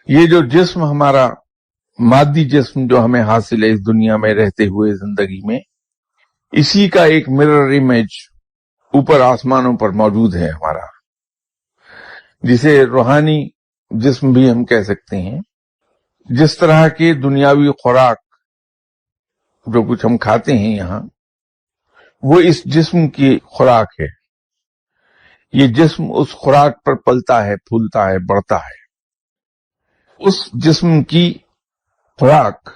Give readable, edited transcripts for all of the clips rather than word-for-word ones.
یہ جو جسم ہمارا مادی جسم جو ہمیں حاصل ہے اس دنیا میں رہتے ہوئے زندگی میں، اسی کا ایک مرر امیج اوپر آسمانوں پر موجود ہے ہمارا، جسے روحانی جسم بھی ہم کہہ سکتے ہیں۔ جس طرح کے دنیاوی خوراک جو کچھ ہم کھاتے ہیں یہاں، وہ اس جسم کی خوراک ہے۔ یہ جسم اس خوراک پر پلتا ہے، پھولتا ہے، بڑھتا ہے۔ اس جسم کی خوراک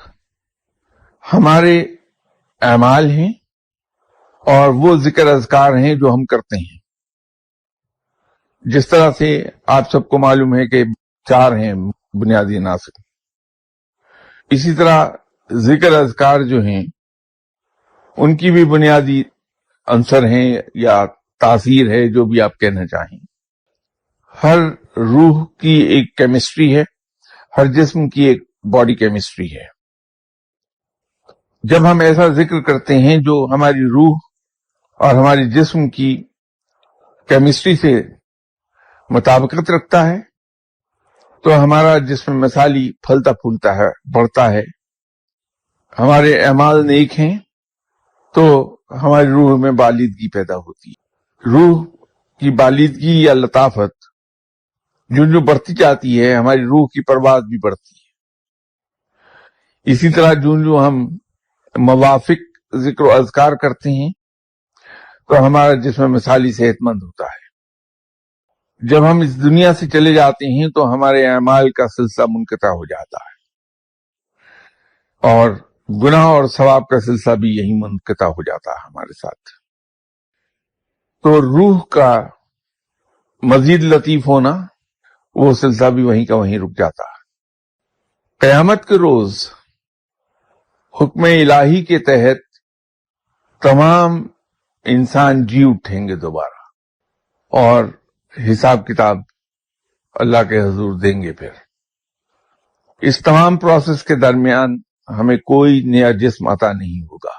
ہمارے اعمال ہیں اور وہ ذکر اذکار ہیں جو ہم کرتے ہیں۔ جس طرح سے آپ سب کو معلوم ہے کہ 4 ہیں بنیادی عناصر، اسی طرح ذکر اذکار جو ہیں ان کی بھی بنیادی عنصر ہیں یا تاثیر ہے، جو بھی آپ کہنا چاہیں۔ ہر روح کی ایک کیمسٹری ہے، ہر جسم کی ایک باڈی کیمسٹری ہے۔ جب ہم ایسا ذکر کرتے ہیں جو ہماری روح اور ہمارے جسم کی کیمسٹری سے مطابقت رکھتا ہے تو ہمارا جسم مثالی پھلتا پھولتا ہے، بڑھتا ہے۔ ہمارے اعمال نیک ہیں تو ہماری روح میں بالیدگی پیدا ہوتی ہے۔ روح کی بالیدگی یا لطافت جو بڑھتی جاتی ہے، ہماری روح کی پرواز بھی بڑھتی ہے۔ اسی طرح جو ہم موافق ذکر و اذکار کرتے ہیں تو ہمارا جسم مثالی صحت مند ہوتا ہے۔ جب ہم اس دنیا سے چلے جاتے ہیں تو ہمارے اعمال کا سلسلہ منقطع ہو جاتا ہے، اور گناہ اور ثواب کا سلسلہ بھی یہی منقطع ہو جاتا ہے ہمارے ساتھ۔ تو روح کا مزید لطیف ہونا، وہ سلسلہ بھی وہیں کا وہیں رک جاتا ہے۔ قیامت کے روز حکم الہی کے تحت تمام انسان جی اٹھیں گے دوبارہ، اور حساب کتاب اللہ کے حضور دیں گے۔ پھر اس تمام پروسیس کے درمیان ہمیں کوئی نیا جسم عطا نہیں ہوگا۔